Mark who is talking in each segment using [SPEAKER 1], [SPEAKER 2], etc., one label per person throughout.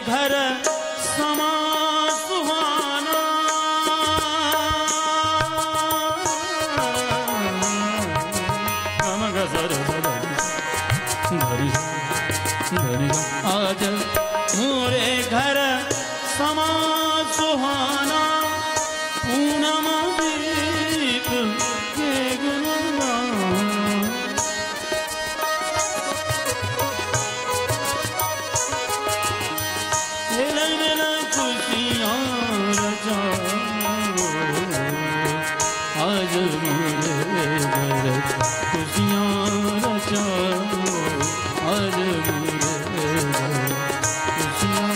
[SPEAKER 1] घर समा सुहाना, आज मोरे घर समा सुहाना, पूनम दीप के गुणगान। मिलन मिलन खुशियाँ रचाओ, आज मोरे घर खुशियाँ रचाओ, आज मोरे घर खुशियाँ।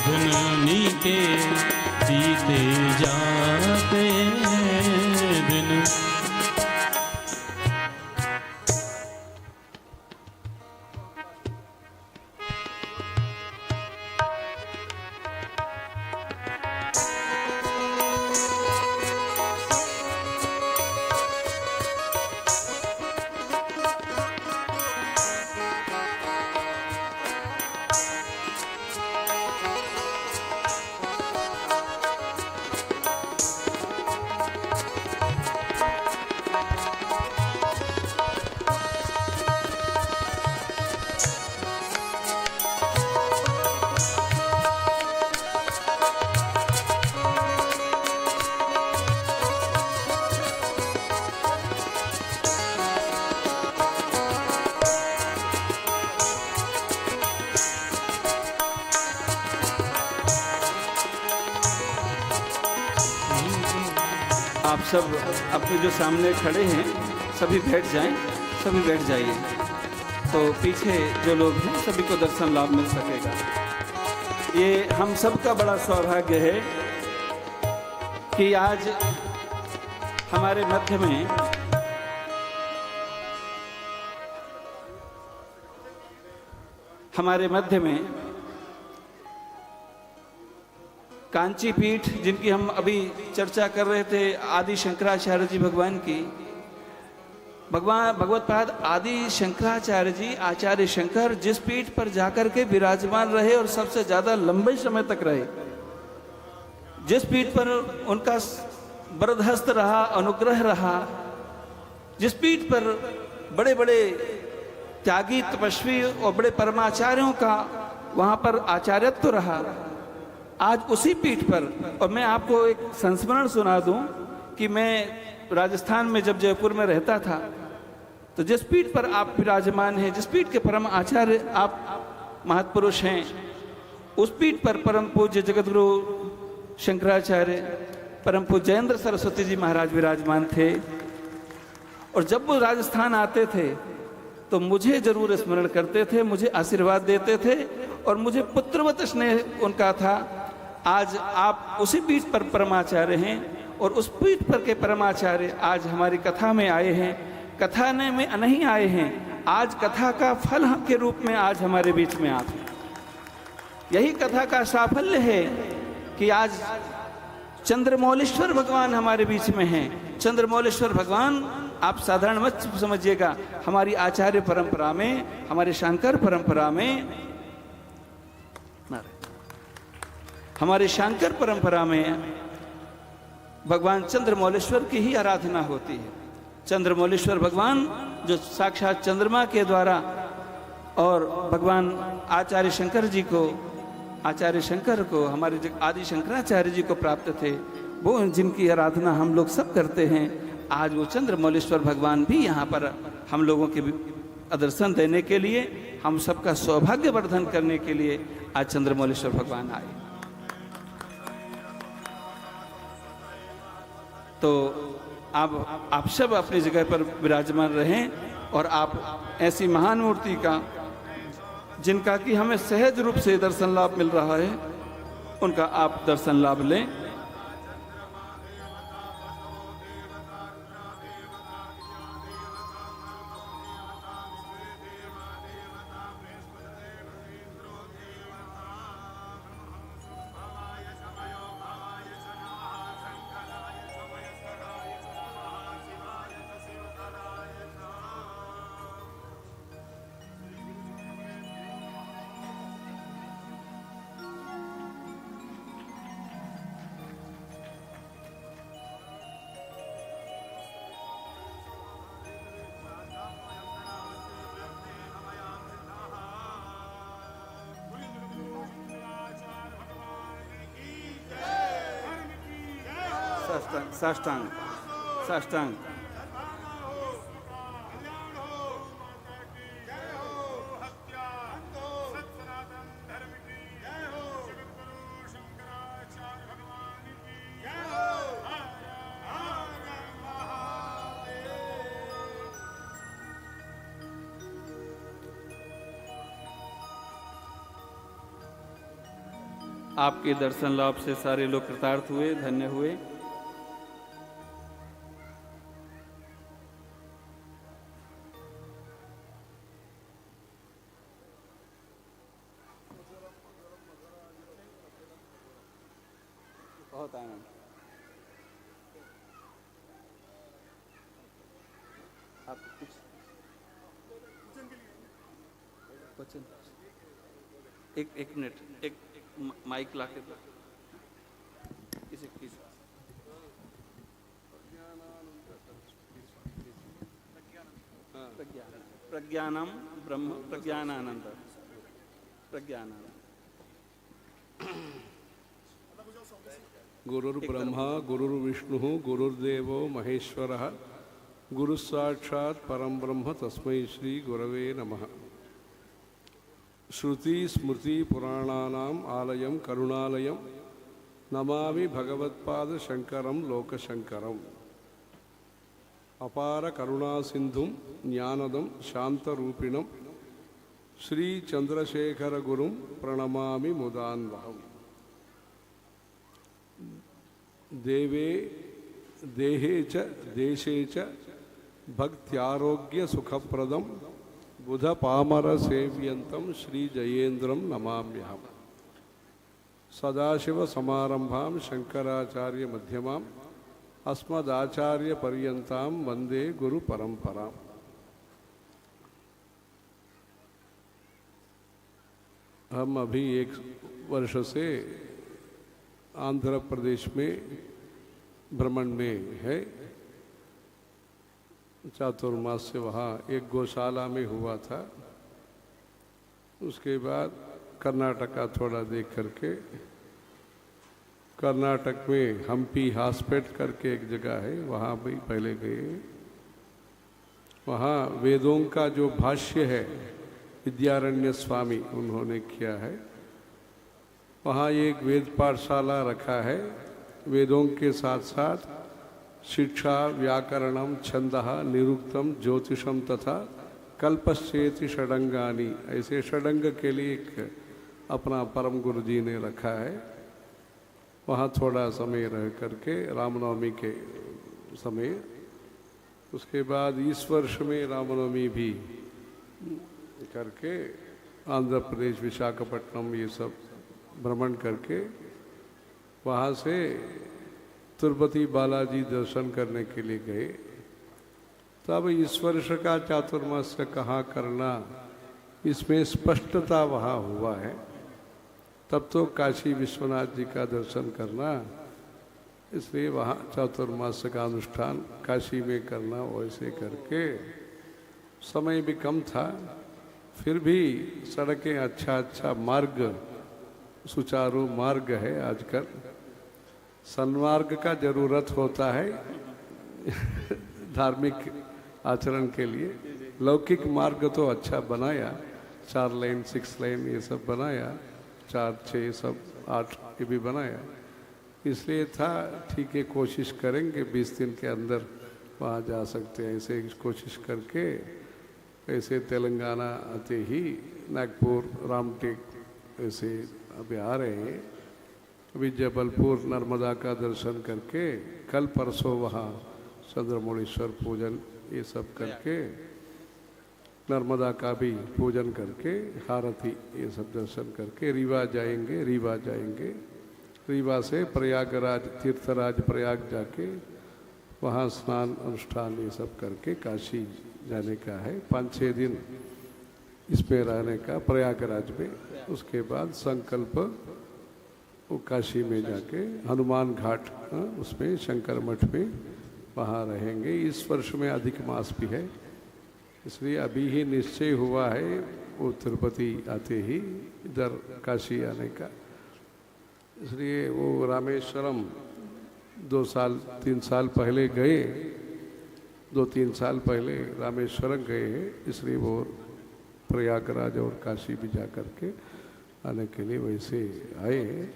[SPEAKER 1] धुनी के बीते जाते दिन,
[SPEAKER 2] आप सब अपने जो सामने खड़े हैं सभी बैठ जाएं, सभी बैठ जाइए, तो पीछे जो लोग हैं सभी को दर्शन लाभ मिल सकेगा। ये हम सबका बड़ा सौभाग्य है कि आज हमारे मध्य में कांची पीठ, जिनकी हम अभी चर्चा कर रहे थे, आदि शंकराचार्य जी भगवान की, भगवत्पाद आदि शंकराचार्य जी, आचार्य शंकर जिस पीठ पर जाकर के विराजमान रहे और सबसे ज्यादा लंबे समय तक रहे, जिस पीठ पर उनका वरदहस्त रहा, अनुग्रह रहा, जिस पीठ पर बड़े बड़े त्यागी तपस्वी और बड़े परमाचार्यों का वहां पर आचार्यत्व रहा, आज उसी पीठ पर। और मैं आपको एक संस्मरण सुना दूं कि मैं राजस्थान में जब जयपुर में रहता था, तो जिस पीठ पर आप विराजमान हैं, जिस पीठ के परम आचार्य आप महत्पुरुष हैं, उस पीठ पर परम पूज्य जगतगुरु शंकराचार्य परम पूज्य जयेंद्र सरस्वती जी महाराज विराजमान थे। और जब वो राजस्थान आते थे तो मुझे जरूर स्मरण करते थे, मुझे आशीर्वाद देते थे और मुझे पुत्रवत स्नेह उनका था। आज आप उसी पीठ पर परमाचार्य हैं और उस पीठ पर के परमाचार्य आज हमारी कथा में आए हैं, कथा में नहीं आए हैं, आज कथा का फल के रूप में आज हमारे बीच में आप हैं। यही कथा का साफल्य है कि आज चंद्रमौलेश्वर भगवान हमारे बीच में हैं। चंद्रमौलेश्वर भगवान आप साधारण मत समझिएगा, हमारी आचार्य परंपरा में, हमारे शंकर परंपरा में, हमारे शंकर परंपरा में भगवान चंद्रमौलेश्वर की ही आराधना होती है। चंद्रमौलेश्वर भगवान जो साक्षात चंद्रमा के द्वारा और भगवान आचार्य शंकर जी को, आचार्य शंकर को, हमारे आदि शंकराचार्य जी को प्राप्त थे, वो जिनकी आराधना हम लोग सब करते हैं। आज वो चंद्रमौलेश्वर भगवान भी यहाँ पर हम लोगों के दर्शन देने के लिए, हम सबका सौभाग्य वर्धन करने के लिए आज चंद्रमौलेश्वर भगवान आए। तो आप सब अपनी जगह पर विराजमान रहें और आप ऐसी महान मूर्ति का, जिनका कि हमें सहज रूप से दर्शन लाभ मिल रहा है, उनका आप दर्शन लाभ लें। साष्टांग साष्टांग साष्टांग। आपके दर्शन लाभ से सारे लोग कृतार्थ हुए, धन्य हुए। बहुत आनंद। आप कुछ क्वेश्चन? एक मिनट, एक माइक लाके दो किसी किसी। प्रज्ञानम ब्रह्म प्रज्ञानानंद प्रज्ञानानंद।
[SPEAKER 3] गुरुर्ब्रह्मा गुरुर्विष्णु गुरुर्देवो महेश्वरः गुरुसाक्षात् परम ब्रह्म तस्मै श्री गुरवे नमः। श्रुति स्मृति पुराणानाम आलयम करुणालयम नमामि भगवत्पाद शंकरम लोकशंकरम। अपार करुणा सिंधुम ज्ञानदम शांतरूपिणम श्री चंद्रशेखर गुरुम प्रणमामि मुदान्वहम्। देवे देहे च देशे च भक्त्यारोग्य सुखप्रदम बुध पामर सेव्यंतम श्री जयेन्द्रम नमाम्यहम्। सदाशिव समारंभां शंकराचार्य मध्यमां अस्मदाचार्य पर्यंतां वंदे गुरु परंपराम्। हम अभी एक वर्ष से आंध्र प्रदेश में भ्रमण में है। चातुर्मास से वहाँ एक गौशाला में हुआ था। उसके बाद कर्नाटका थोड़ा देख करके, कर्नाटक में हम्पी हॉस्पिटल करके एक जगह है, वहाँ भी पहले गए। वहाँ वेदों का जो भाष्य है विद्यारण्य स्वामी उन्होंने किया है। वहाँ एक वेद पाठशाला रखा है। वेदों के साथ साथ शिक्षा व्याकरणम छंदः निरुक्तम ज्योतिषम तथा कल्पश्चेति षडंगानी, ऐसे षडंग के लिए एक अपना परम गुरु जी ने रखा है। वहाँ थोड़ा समय रह करके रामनवमी के समय, उसके बाद इस वर्ष में रामनवमी भी करके आंध्र प्रदेश विशाखापट्टनम ये सब भ्रमण करके वहाँ से तिरुपति बालाजी दर्शन करने के लिए गए। तब इस वर्ष का चातुर्मास कहाँ करना, इसमें स्पष्टता वहाँ हुआ है। तब तो काशी विश्वनाथ जी का दर्शन करना, इसलिए वहाँ चातुर्मास का अनुष्ठान काशी में करना। वैसे करके समय भी कम था, फिर भी सड़कें अच्छा मार्ग, सुचारू मार्ग है। आजकल सन्मार्ग का जरूरत होता है धार्मिक आचरण के लिए। लौकिक मार्ग तो अच्छा बनाया, 4 लेन 6 लेन ये सब बनाया, 4 6 सब 8 ये भी बनाया। इसलिए था ठीक है, कोशिश करेंगे 20 दिन के अंदर वहाँ जा सकते हैं। ऐसे कोशिश करके ऐसे तेलंगाना आते ही नागपुर रामटेक ऐसे अभी आ रहे हैं। अभी जबलपुर नर्मदा का दर्शन करके कल परसों वहाँ चंद्रमौळेश्वर पूजन ये सब करके नर्मदा का भी पूजन करके हारती ये सब दर्शन करके रीवा जाएंगे। रीवा से प्रयागराज तीर्थराज प्रयाग जाके वहाँ स्नान अनुष्ठान ये सब करके काशी जाने का है। 5-6 दिन इसमें रहने का प्रयागराज में। उसके बाद संकल्प वो काशी में जाके हनुमान घाट उसमें शंकर मठ में वहाँ रहेंगे। इस वर्ष में अधिक मास भी है, इसलिए अभी ही निश्चय हुआ है वो तिरुपति आते ही इधर काशी आने का। इसलिए वो रामेश्वरम 2-3 साल पहले गए, 2-3 साल पहले रामेश्वरम गए हैं, इसलिए वो प्रयागराज और काशी भी जा कर के आने के लिए वैसे आए हैं।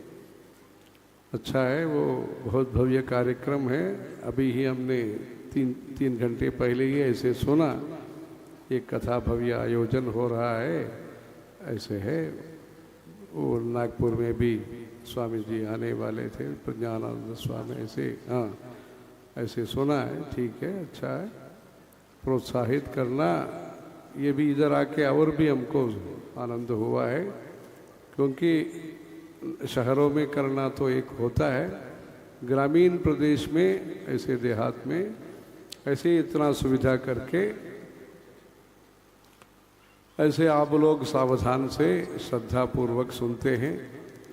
[SPEAKER 3] अच्छा है, वो बहुत भव्य कार्यक्रम है। अभी ही हमने 3 घंटे पहले ही ऐसे सुना, एक कथा भव्य आयोजन हो रहा है, ऐसे है। वो नागपुर में भी स्वामी जी आने वाले थे, प्रज्ञानानंद स्वामी, ऐसे हाँ ऐसे सुना है। ठीक है, अच्छा है, प्रोत्साहित करना। ये भी इधर आके और भी हमको आनंद हुआ है, क्योंकि शहरों में करना तो एक होता है, ग्रामीण प्रदेश में ऐसे देहात में ऐसे इतना सुविधा करके ऐसे आप लोग सावधान से श्रद्धापूर्वक सुनते हैं।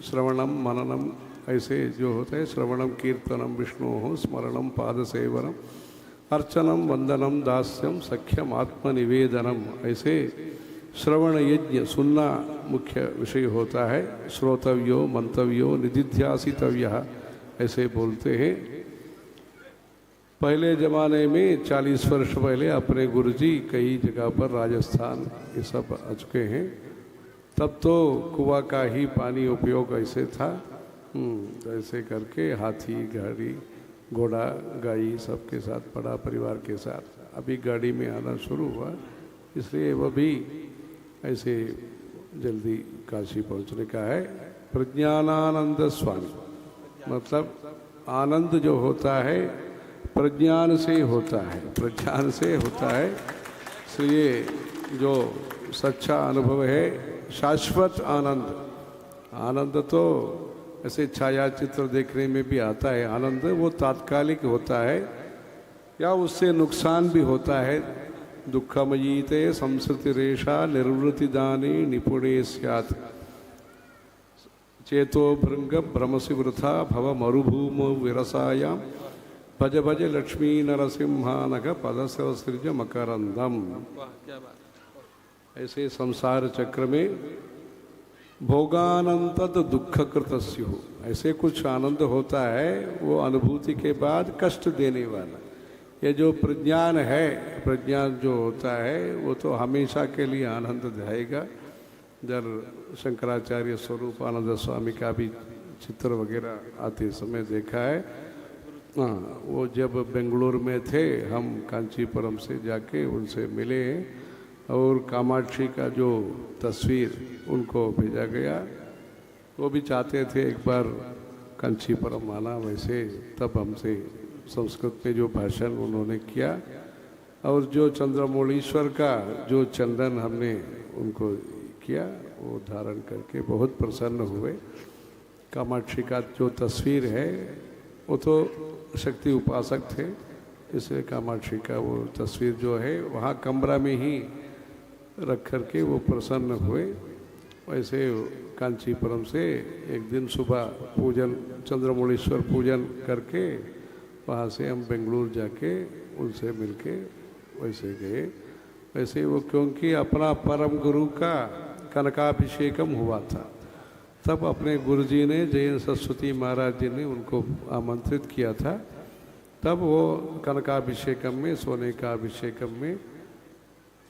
[SPEAKER 3] श्रवणम मननम ऐसे जो होते हैं, श्रवणम कीर्तनम विष्णु स्मरणम पाद सेवनम अर्चनम वंदनम दास्यम सख्यम आत्मनिवेदनम, ऐसे श्रवण यज्ञ सुनना मुख्य विषय होता है। श्रोतव्यो मंतव्यो निदिध्यासितव्य ऐसे बोलते हैं। पहले ज़माने में 40 वर्ष पहले अपने गुरुजी कई जगह पर राजस्थान ये सब आ चुके हैं, तब तो कुआं का ही पानी उपयोग ऐसे था। ऐसे करके हाथी गाड़ी घोड़ा गाई सबके साथ, बड़ा परिवार के साथ। अभी गाड़ी में आना शुरू हुआ, इसलिए वह भी ऐसे जल्दी काशी पहुंचने का है। प्रज्ञानानंद स्वामी मतलब आनंद जो होता है प्रज्ञान से होता है, प्रज्ञान से होता है। इसलिए जो सच्चा अनुभव है, शाश्वत आनंद, आनंद तो ऐसे छायाचित्र देखने में भी आता है आनंद, वो तात्कालिक होता है या उससे नुकसान भी होता है। दुखमयीते संस्कृतिरेशा निर्वृतिदानी निपुणे स्यात् चेतो भृंग भ्रमसि वृथा भव मरुभूमो विरसायाम भज भज लक्ष्मी नरसिंहानघ पदसृज मकरंदम। ऐसे संसार चक्र में भोगानंतद दुख कृतस्यु, ऐसे कुछ आनंद होता है वो अनुभूति के बाद कष्ट देने वाला। ये जो प्रज्ञान है, प्रज्ञान जो होता है वो तो हमेशा के लिए आनंद देगा। जब शंकराचार्य स्वरूपानंद स्वामी का भी चित्र वगैरह आते समय देखा है। हाँ, वो जब बेंगलुरु में थे, हम कांचीपुरम से जाके उनसे मिले और कामाक्षी का जो तस्वीर उनको भेजा गया, वो भी चाहते थे एक बार कांचीपुरम आना। वैसे तब हमसे संस्कृत में जो भाषण उन्होंने किया और जो चंद्रमौलीश्वर का जो चंदन हमने उनको किया, वो धारण करके बहुत प्रसन्न हुए। कामाक्षी का जो तस्वीर है वो तो शक्ति उपासक थे, इसलिए कामाक्षी का वो तस्वीर जो है वहाँ कमरा में ही रख करके वो प्रसन्न हुए। वैसे कांचीपुरम से एक दिन सुबह पूजन, चंद्रमौलीश्वर पूजन करके वहाँ से हम बेंगलुरु जाके उनसे मिलके वैसे गए। वैसे वो क्योंकि अपना परम गुरु का कनकाभिषेकम हुआ था, तब अपने गुरुजी ने, जैन सरस्वती महाराज जी ने उनको आमंत्रित किया था। तब वो कनकाभिषेकम में, सोने का अभिषेकम में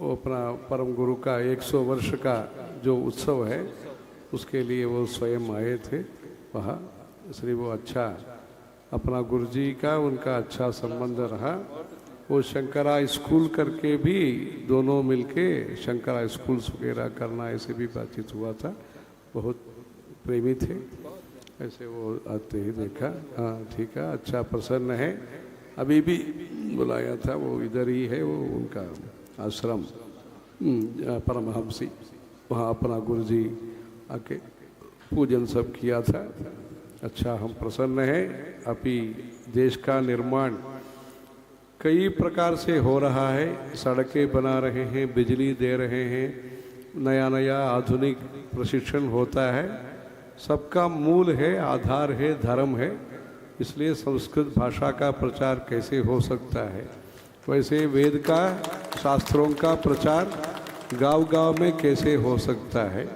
[SPEAKER 3] वो अपना परम गुरु का 100 वर्ष का जो उत्सव है उसके लिए वो स्वयं आए थे वहाँ। इसलिए वो अच्छा अपना गुरुजी का उनका अच्छा संबंध रहा। वो शंकरा स्कूल करके भी दोनों मिलके शंकरा स्कूल्स वगैरह करना, ऐसे भी बातचीत हुआ था। बहुत प्रेमी थे, ऐसे वो आते ही देखा। हाँ ठीक है, अच्छा प्रसन्न है। अभी भी बुलाया था, वो इधर ही है, वो उनका आश्रम परमहंसी, वहाँ अपना गुरुजी आके पूजन सब किया था। अच्छा, हम प्रसन्न हैं। अभी देश का निर्माण कई प्रकार से हो रहा है, सड़कें बना रहे हैं, बिजली दे रहे हैं, नया नया आधुनिक प्रशिक्षण होता है। सबका मूल है, आधार है, धर्म है। इसलिए संस्कृत भाषा का प्रचार कैसे हो सकता है, वैसे वेद का, शास्त्रों का प्रचार गांव-गांव में कैसे हो सकता है,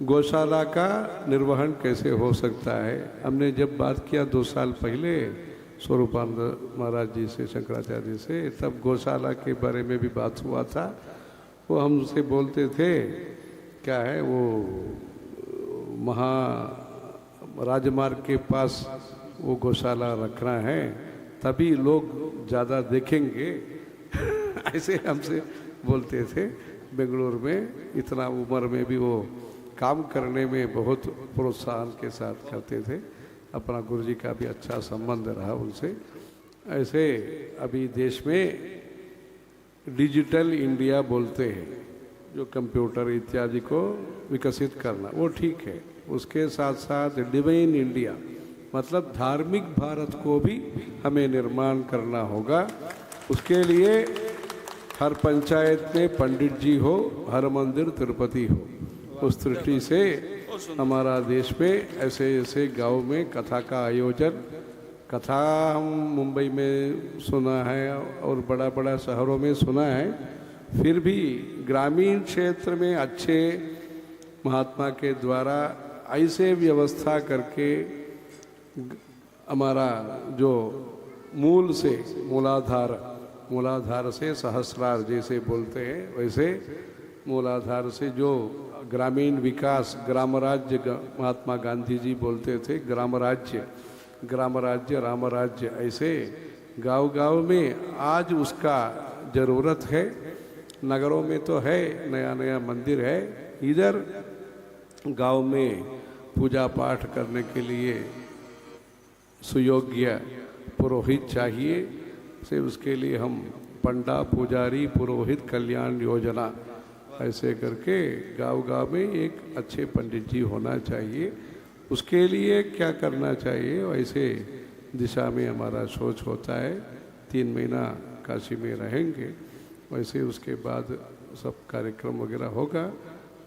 [SPEAKER 3] गौशाला का निर्वहन कैसे हो सकता है। हमने जब बात किया 2 साल पहले स्वरूपानंद महाराज जी से, शंकराचार्य जी से, तब गौशाला के बारे में भी बात हुआ था। वो हमसे बोलते थे क्या है वो राजमार्ग के पास वो गौशाला रखना है, तभी लोग ज़्यादा देखेंगे ऐसे हमसे बोलते थे। बेंगलुरु में इतना उम्र में भी वो काम करने में बहुत प्रोत्साहन के साथ करते थे। अपना गुरुजी का भी अच्छा संबंध रहा उनसे। ऐसे अभी देश में डिजिटल इंडिया बोलते हैं, जो कंप्यूटर इत्यादि को विकसित करना, वो ठीक है। उसके साथ साथ डिवाइन इंडिया मतलब धार्मिक भारत को भी हमें निर्माण करना होगा। उसके लिए हर पंचायत में पंडित जी हो, हर मंदिर तिरुपति हो। उस दृष्टि से हमारा देश में ऐसे ऐसे गांव में कथा का आयोजन, कथा हम मुंबई में सुना है और बड़ा बड़ा शहरों में सुना है, फिर भी ग्रामीण क्षेत्र में अच्छे महात्मा के द्वारा ऐसे व्यवस्था करके हमारा जो मूल से मूलाधार से सहस्रार जैसे बोलते हैं, वैसे मूलाधार से जो ग्रामीण विकास, ग्राम राज्य, महात्मा गांधी जी बोलते थे ग्राम राज्य राम राज्य, ऐसे गांव-गांव में आज उसका ज़रूरत है। नगरों में तो है, नया नया मंदिर है, इधर गांव में पूजा पाठ करने के लिए सुयोग्य पुरोहित चाहिए। से उसके लिए हम पंडा, पुजारी, पुरोहित कल्याण योजना ऐसे करके गांव-गांव में एक अच्छे पंडित जी होना चाहिए। उसके लिए क्या करना चाहिए, वैसे दिशा में हमारा सोच होता है। 3 महीना काशी में रहेंगे, वैसे उसके बाद सब कार्यक्रम वगैरह होगा।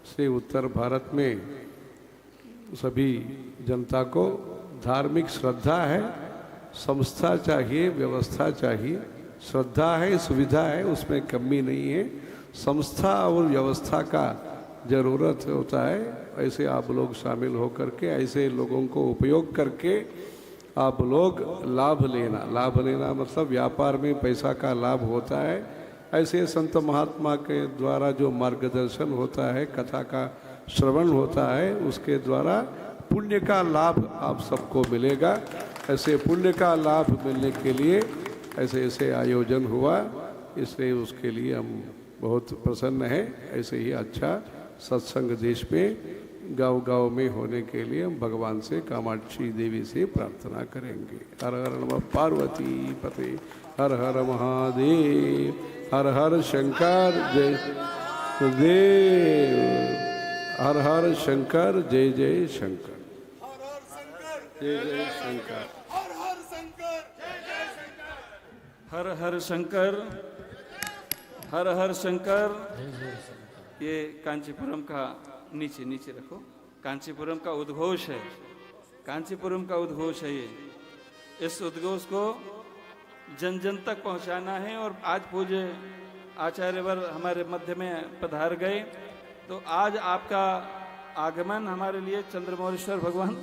[SPEAKER 3] से उत्तर भारत में सभी जनता को धार्मिक श्रद्धा है, संस्था चाहिए, व्यवस्था चाहिए। श्रद्धा है, सुविधा है, उसमें कमी नहीं है। संस्था और व्यवस्था का ज़रूरत होता है। ऐसे आप लोग शामिल होकर के ऐसे लोगों को उपयोग करके आप लोग लाभ लेना मतलब व्यापार में पैसा का लाभ होता है। ऐसे संत महात्मा के द्वारा जो मार्गदर्शन होता है, कथा का श्रवण होता है, उसके द्वारा पुण्य का लाभ आप सबको मिलेगा। ऐसे पुण्य का लाभ मिलने के लिए ऐसे ऐसे आयोजन हुआ, इसलिए उसके लिए हम बहुत प्रसन्न हैं। ऐसे ही अच्छा सत्संग देश में गांव-गांव में होने के लिए हम भगवान से, कामाक्षी देवी से प्रार्थना करेंगे। हर हर नमः पार्वती पते, हर हर महादेव, हर हर शंकर जय देव, हर हर शंकर जय जय शंकर, जय जय शंकर,
[SPEAKER 2] हर हर शंकर, हर हर शंकर। ये कांचीपुरम का नीचे रखो, कांचीपुरम का उद्घोष है, कांचीपुरम का उद्घोष है ये। इस उद्घोष को जन जन तक पहुंचाना है। और आज पूज्य आचार्यवर हमारे मध्य में पधार गए, तो आज आपका आगमन हमारे लिए चंद्रमौलेश्वर भगवान